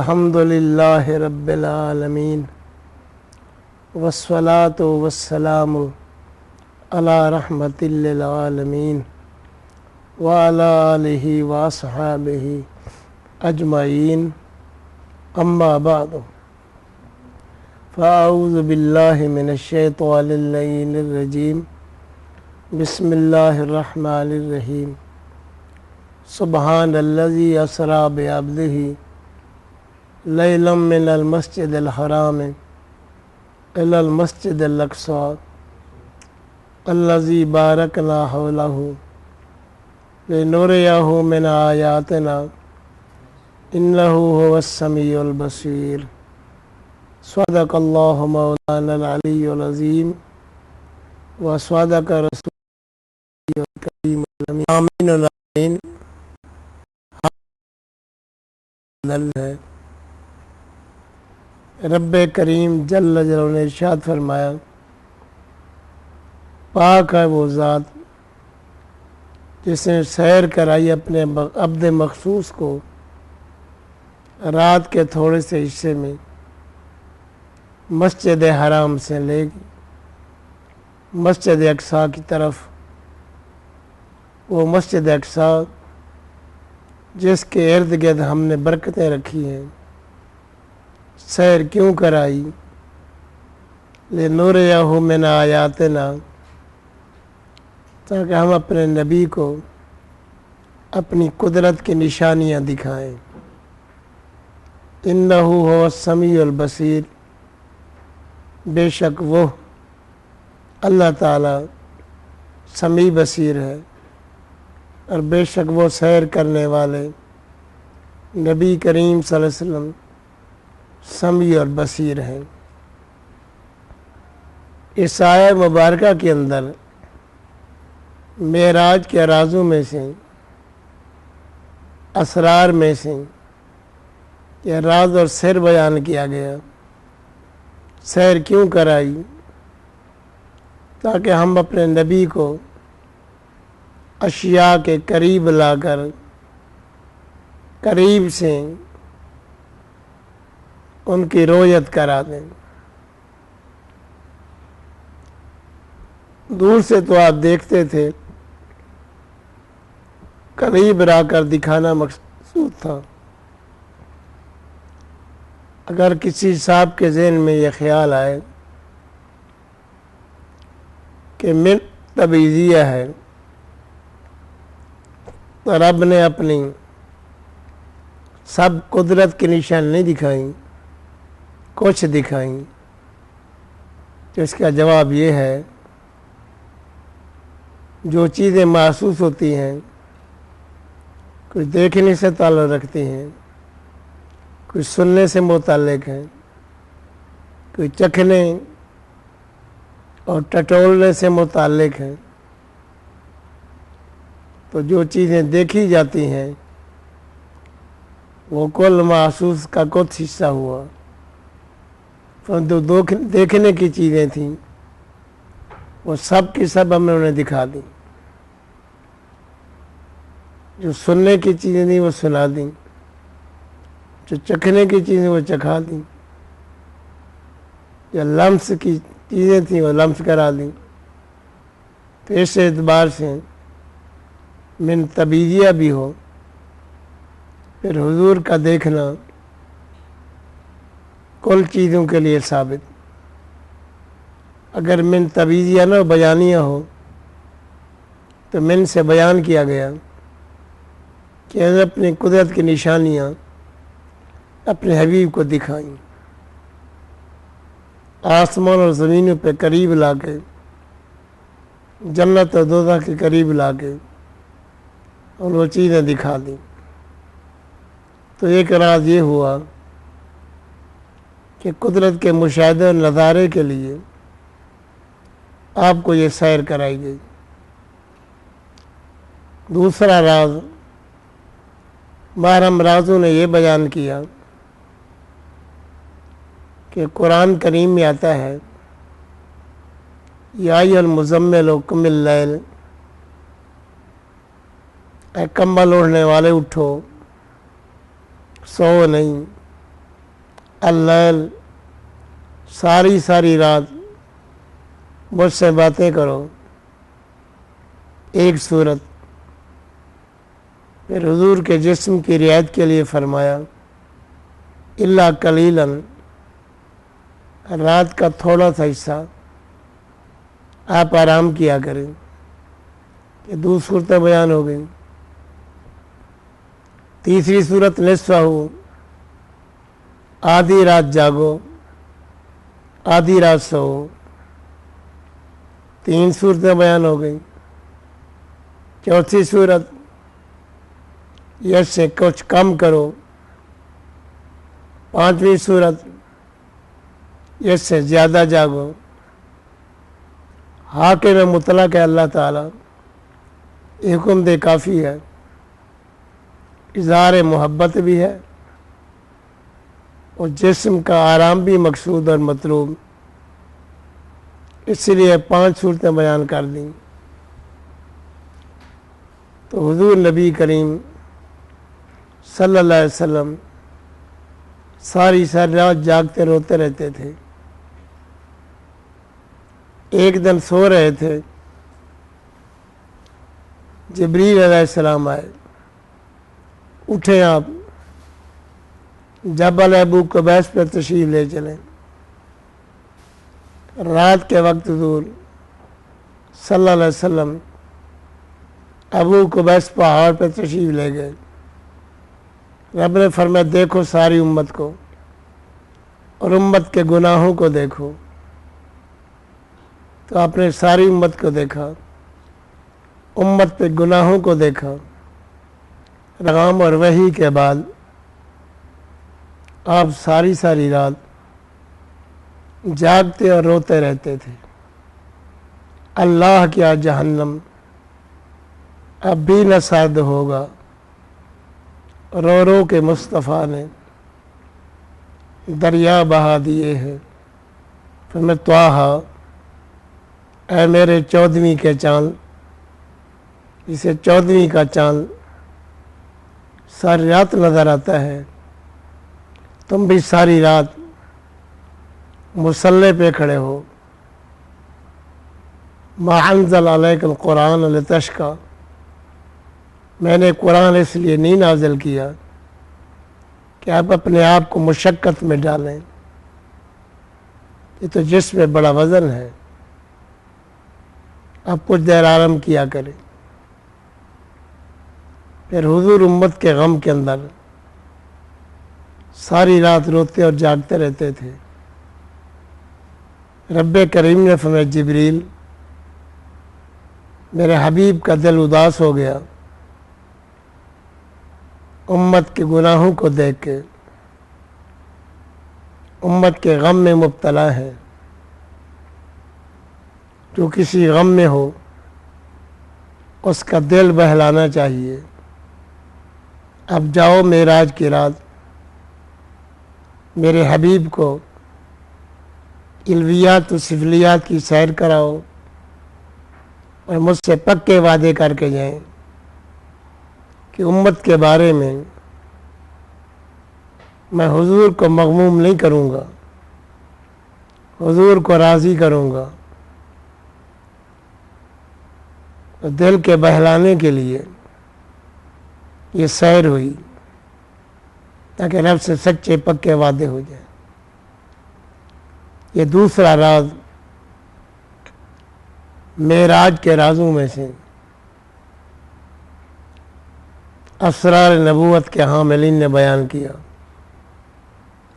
الحمدللہ رب العالمین والصلاة والسلام علی رحمت للعالمین وعلی آلہ واصحابہ اجمعین اما بعد فاعوذ باللہ من الشیطان اللعین الرجیم بسم اللہ الرحمن الرحیم سبحان الذی اسری بعبدہ لیلا من المسجد الحرام الی المسجد الاقصی الذی بارکنا حولہ لنریہ من آیاتنا انہ هو السمیع البصیر صدق اللہ مولانا العلی العظیم وصدق رسول الکریم آمین آمین. ہے رب کریم جل جلالہ نے ارشاد فرمایا، پاک ہے وہ ذات جس نے سیر کرائی اپنے عبد مخصوص کو رات کے تھوڑے سے حصے میں مسجد حرام سے لے مسجد اقصی کی طرف. وہ مسجد اقصی جس کے ارد گرد ہم نے برکتیں رکھی ہیں، سیر کیوں کرائی؟ لنریہ من آیاتنا، تاکہ ہم اپنے نبی کو اپنی قدرت کی نشانیاں دکھائیں. انہ هو السمیع البصیر، بے شک وہ اللہ تعالی سمیع بصیر ہے، اور بے شک وہ سیر کرنے والے نبی کریم صلی اللہ علیہ وسلم سمیع اور بصیر ہیں. اس آیہ مبارکہ کے اندر معراج کے رازوں میں سے، اسرار میں سے یہ راز اور سر بیان کیا گیا. سیر کیوں کرائی؟ تاکہ ہم اپنے نبی کو اشیاء کے قریب لا کر قریب سے ان کی رؤیت کرا دیں. دور سے تو آپ دیکھتے تھے، قریب لا کر دکھانا مقصود تھا. اگر کسی صاحب کے ذہن میں یہ خیال آئے کہ من تبعیضیہ ہے، تو رب نے اپنی سب قدرت کی نشان نہیں دکھائیں، کچھ دکھائیں، تو اس کا جواب یہ ہے، جو چیزیں محسوس ہوتی ہیں، کچھ دیکھنے سے تعلق رکھتی ہیں، کچھ سننے سے متعلق ہیں، کوئی چکھنے اور ٹٹولنے سے متعلق ہیں. تو جو چیزیں دیکھی جاتی ہیں وہ کل محسوس کا کچھ حصہ ہوا. جو دیکھنے کی چیزیں تھیں وہ سب کی سب ہم نے انہیں دکھا دی. جو سننے کی چیزیں تھیں وہ سنا دیں، جو چکھنے کی چیزیں وہ چکھا دیں، جو لمس کی چیزیں تھیں وہ لمس کرا دیں. تو اس اعتبار سے من تبعیضیہ بھی ہو، پھر حضور کا دیکھنا کل چیزوں کے لیے ثابت. اگر من تبعیضیہ نہ بیانیہ ہو تو من سے بیان کیا گیا کہ ہم اپنی قدرت کی نشانیاں اپنے حبیب کو دکھائیں، آسمان اور زمینوں پہ قریب لا کے، جنت اور دوزخ کے قریب لا کے اور وہ چیزیں دکھا دیں. تو ایک راز یہ ہوا کہ قدرت کے مشاہدے اور نظارے کے لیے آپ کو یہ سیر کرائی گئی. دوسرا راز محرم رازوں نے یہ بیان کیا کہ قرآن کریم میں آتا ہے، یا ایھا المزمل قم اللیل، اے کمبل اوڑھنے والے اٹھو، سو نہیں. اللیل، ساری ساری رات مجھ سے باتیں کرو، ایک صورت۔ پھر حضور کے جسم کی رعایت کے لیے فرمایا الا قلیلاً، رات کا تھوڑا سا حصہ آپ آرام کیا کریں۔ یہ دو صورتیں بیان ہو گئیں۔ تیسری صورت نصفہ، آدھی رات جاگو، آدھی رات سو۔ تین صورتیں بیان ہو گئیں۔ چوتھی صورت یہ سے کچھ کم کرو۔ پانچویں صورت یہ سے زیادہ جاگو۔ حاکم مطلق ہے اللہ تعالیٰ، حکم دے کافی ہے، اظہار محبت بھی ہے، اور جسم کا آرام بھی مقصود اور مطلوب، اس لیے 5 صورتیں بیان کر دیں۔ تو حضور نبی کریم صلی اللہ علیہ وسلم ساری رات جاگتے روتے رہتے تھے۔ ایک دن سو رہے تھے، جبریل علیہ السلام آئے، اٹھے آپ، جبل ابو قبیس پر تشریف لے چلیں۔ رات کے وقت حضور صلی اللہ علیہ وسلم ابو قبیس پہاڑ پر تشریف لے گئے۔ رب نے فرمایا دیکھو ساری امت کو، اور امت کے گناہوں کو دیکھو۔ تو آپ نے ساری امت کو دیکھا، امت پہ گناہوں کو دیکھا۔ پیغام اور وحی کے بعد آپ ساری رات جاگتے اور روتے رہتے تھے۔ اللہ کیا جہنم اب بھی نہ سرد ہوگا، رو رو کے مصطفیٰ نے دریا بہا دیے ہیں۔ پھر میں طٰہٰ، اے میرے 14ویں کے چاند، جسے 14ویں کا چاند ساری رات نظر آتا ہے، تم بھی ساری رات مصلی پہ کھڑے ہو۔ ما انزل علیک القرآن لتشقی، میں نے قرآن اس لیے نہیں نازل کیا کہ آپ اپنے آپ کو مشقت میں ڈالیں، یہ تو جسم میں بڑا وزن ہے، آپ کچھ دیر آرام کیا کریں۔ پھر حضور امت کے غم کے اندر ساری رات روتے اور جاگتے رہتے تھے۔ رب کریم نے فرمایا جبریل، میرے حبیب کا دل اداس ہو گیا امت کے گناہوں کو دیکھ کے، امت کے غم میں مبتلا ہے۔ جو کسی غم میں ہو اس کا دل بہلانا چاہیے۔ اب جاؤ معراج کی رات میرے حبیب کو علویات و سفلیات کی سیر کراؤ، اور مجھ سے پکے وعدے کر کے جائیں کہ امت کے بارے میں میں حضور کو مغموم نہیں کروں گا، حضور کو راضی کروں گا۔ دل کے بہلانے کے لیے یہ سیر ہوئی، تاکہ رب سے سچے پکے وعدے ہو جائیں۔ یہ دوسرا راز معراج کے رازوں میں سے اسرار نبوت کے حاملین نے بیان کیا۔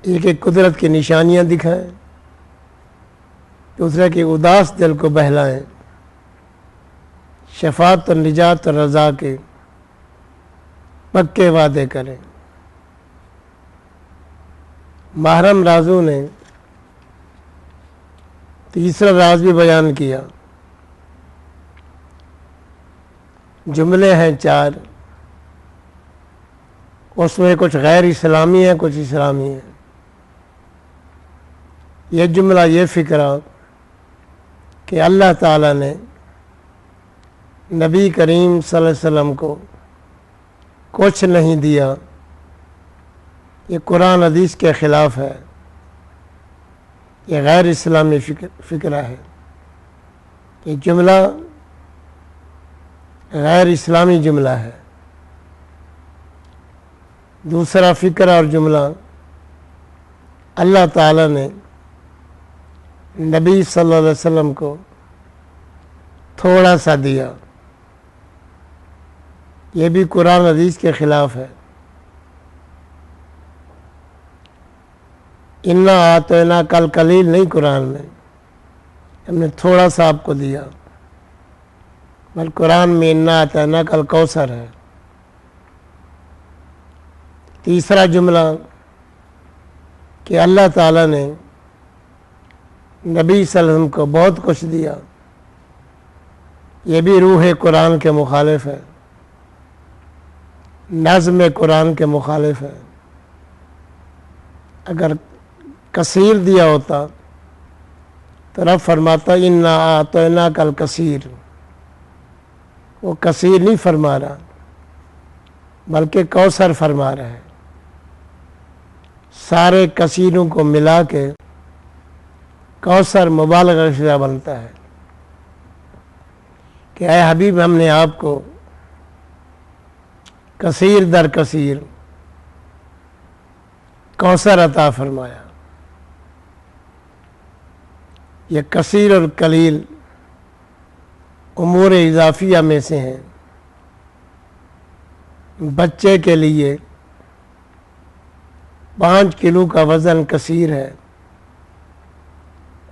ایک ایک قدرت کی نشانیاں دکھائیں، دوسرے کے اداس دل کو بہلائیں، شفاعت اور نجات اور رضا کے پکے وعدے کریں۔ محرم رازوں نے تیسرا راز بھی بیان کیا۔ جملے ہیں 4، اس میں کچھ غیر اسلامی ہیں، کچھ اسلامی ہیں۔ یہ جملہ، یہ فکرہ کہ اللہ تعالیٰ نے نبی کریم صلی اللہ علیہ وسلم کو کچھ نہیں دیا، یہ قرآن حدیث کے خلاف ہے۔ یہ غیر اسلامی فکرہ ہے، یہ جملہ غیر اسلامی جملہ ہے۔ دوسرا فکر اور جملہ اللہ تعالیٰ نے نبی صلی اللہ علیہ وسلم کو تھوڑا سا دیا، یہ بھی قرآن حدیث کے خلاف ہے۔ انا آتینا کل قلیل نہیں، قرآن میں ہم نے تھوڑا سا آپ کو دیا، بل قرآن میں انا آتینا کل کوثر ہے۔ تیسرا جملہ کہ اللہ تعالیٰ نے نبی صلی اللہ علیہ وسلم کو بہت کچھ دیا، یہ بھی روح قرآن کے مخالف ہے، نظم قرآن کے مخالف ہے۔ اگر کثیر دیا ہوتا تو رب فرماتا انا اعطیناک الکثیر، وہ کثیر نہیں فرما رہا بلکہ کوثر فرما رہا ہے۔ سارے کثیروں کو ملا کے کوثر مبالغہ شدہ بنتا ہے کہ اے حبیب ہم نے آپ کو کثیر در کثیر کوثر عطا فرمایا۔ یہ کثیر اور قلیل امور اضافیہ میں سے ہیں۔ بچے کے لیے 5 کلو کا وزن کثیر ہے،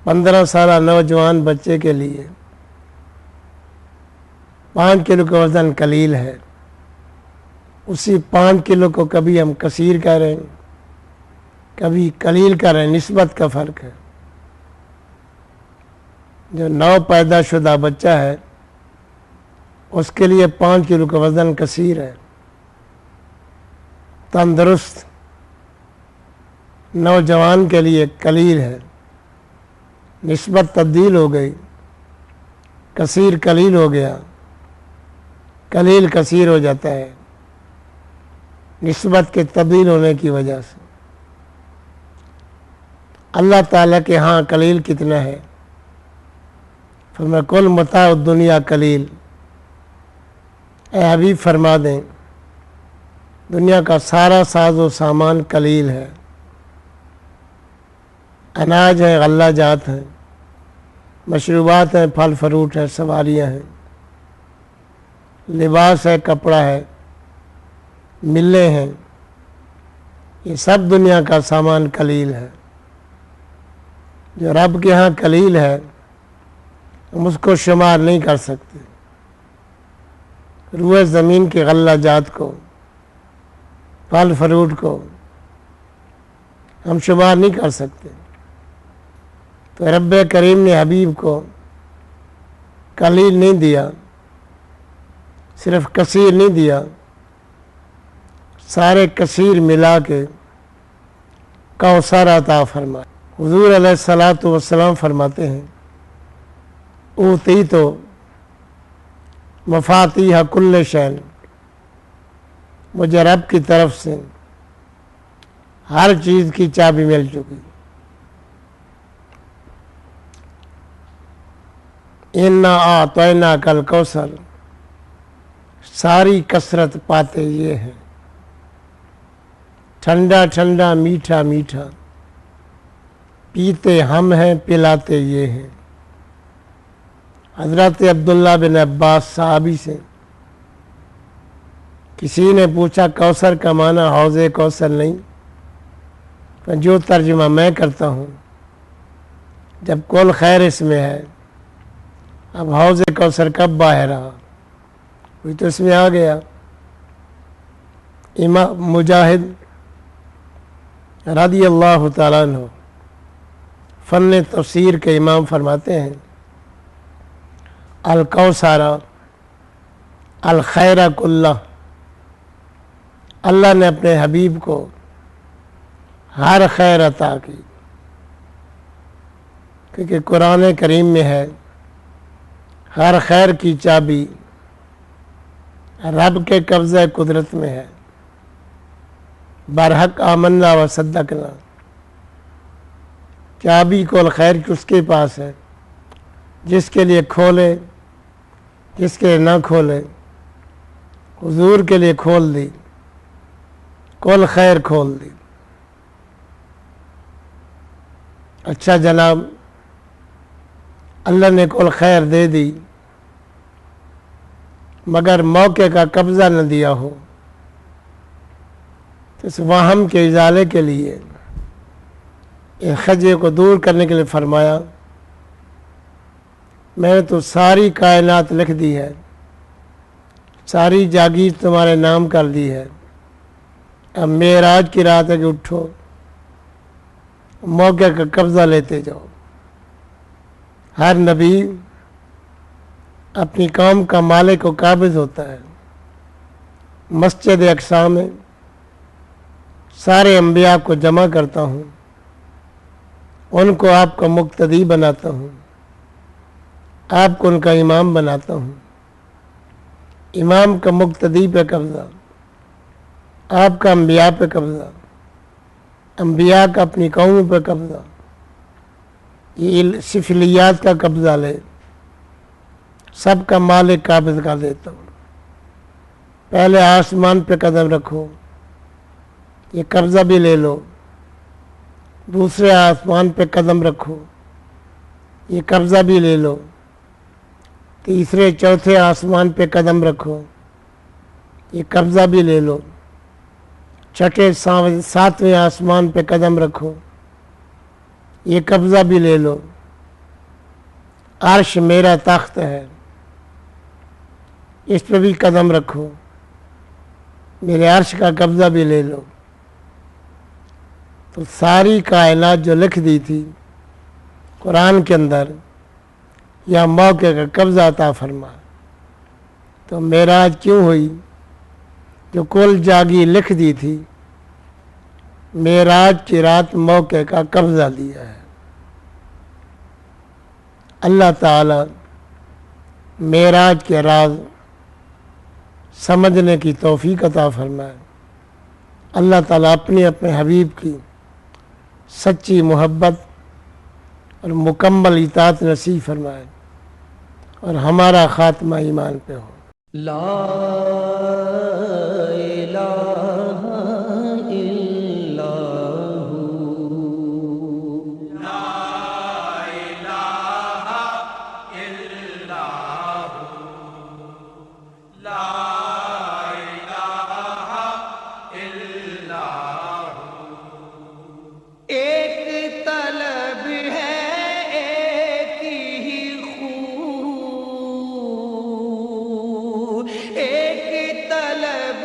15 سالہ نوجوان بچے کے لیے 5 کلو کا وزن قلیل ہے۔ اسی 5 کلو کو کبھی ہم کثیر کہہ رہے ہیں، کبھی قلیل کہہ رہے ہیں، نسبت کا فرق ہے۔ جو نو پیدا شدہ بچہ ہے اس کے لیے 5 کلو کا وزن کثیر ہے، تندرست نوجوان کے لیے قلیل ہے، نسبت تبدیل ہو گئی، کثیر قلیل ہو گیا، قلیل کثیر ہو جاتا ہے نسبت کے تبدیل ہونے کی وجہ سے۔ اللہ تعالیٰ کے ہاں قلیل کتنا ہے؟ فرمایا کل متاع الدنیا قلیل، اے حبیب فرما دیں دنیا کا سارا ساز و سامان قلیل ہے، اناج ہے، غلہ جات ہیں، مشروبات ہیں، پھل فروٹ ہے، سواریاں ہیں، لباس ہے، کپڑا ہے، ملیں ہیں، یہ سب دنیا کا سامان قلیل ہے۔ جو رب کے ہاں قلیل ہے ہم اس کو شمار نہیں کر سکتے۔ روئے زمین کے غلہ جات کو، پھل فروٹ کو ہم شمار نہیں کر سکتے، تو رب کریم نے حبیب کو قلیل نہیں دیا، صرف کثیر نہیں دیا، سارے کثیر ملا کے کوثر عطا فرمایا۔ حضور علیہ الصلاۃ والسلام فرماتے ہیں اوتیت مفاتیح کل شیء، مجھے رب کی طرف سے ہر چیز کی چابی مل چکی۔ انا اعطیناک الکوثر، ساری کثرت پاتے یہ ہیں، ٹھنڈا ٹھنڈا میٹھا میٹھا پیتے ہم ہیں، پلاتے یہ ہیں۔ حضرت عبداللہ بن عباس صحابی سے کسی نے پوچھا کوثر کا معنی حوض کوثر نہیں؟ جو ترجمہ میں کرتا ہوں، جب کل خیر اس میں ہے، اب حوض کوثر کب باہر رہا؟ وہی تو اس میں آ گیا۔ امام مجاہد رضی اللہ تعالیٰ عنہ فن تفسیر کے امام فرماتے ہیں الکوثر الخیر کلہ، اللہ نے اپنے حبیب کو ہر خیر عطا کی، کیونکہ قرآن کریم میں ہے ہر خیر کی چابی رب کے قبضہ قدرت میں ہے۔ برحق آمنا و صدقنا، چابی کول خیر کی اس کے پاس ہے، جس کے لیے کھولے جس کے لیے نہ کھولے، حضور کے لیے کھول دی، کول خیر کھول دی۔ اچھا جناب، اللہ نے کول خیر دے دی، مگر موقع کا قبضہ نہ دیا ہو، تو اس وہم کے ازالے کے لیے اس خدشے کو دور کرنے کے لیے فرمایا، میں نے تو ساری کائنات لکھ دی ہے، ساری جاگیر تمہارے نام کر دی ہے، اب معراج کی رات ہے کہ اٹھو، موقع کا قبضہ لیتے جاؤ۔ ہر نبی اپنی قوم کا مالک و قابض ہوتا ہے۔ مسجد اقصی میں سارے انبیاء کو جمع کرتا ہوں، ان کو آپ کا مقتدی بناتا ہوں، آپ کو ان کا امام بناتا ہوں۔ امام کا مقتدی پہ قبضہ، آپ کا انبیاء پہ قبضہ، انبیاء کا اپنی قوم پہ قبضہ، یہ سفلیات کا قبضہ لے، سب کا مالک قابض کر دیتا ہوں۔ پہلے آسمان پہ قدم رکھو، یہ قبضہ بھی لے لو، دوسرے آسمان پہ قدم رکھو، یہ قبضہ بھی لے لو، تیسرے چوتھے آسمان پہ قدم رکھو، یہ قبضہ بھی لے لو، چھٹے ساتویں آسمان پہ قدم رکھو، یہ قبضہ بھی لے لو۔ عرش میرا تخت ہے، اس پہ بھی قدم رکھو، میرے عرش کا قبضہ بھی لے لو۔ تو ساری کائنات جو لکھ دی تھی قرآن کے اندر، یا موقع کا قبضہ عطا فرما۔ تو معراج کیوں ہوئی؟ جو کل جاگی لکھ دی تھی، معراج کی رات موقع کا قبضہ لیا ہے۔ اللہ تعالی معراج کے راز سمجھنے کی توفیق عطا فرمائے۔ اللہ تعالیٰ اپنے حبیب کی سچی محبت اور مکمل اطاعت نصیب فرمائے، اور ہمارا خاتمہ ایمان پہ ہو۔ لا الہ الا ہو، لا الہ الا ہو، لا الہ الا ہو۔ ایک طلب ہے ایک ہی خو، ایک طلب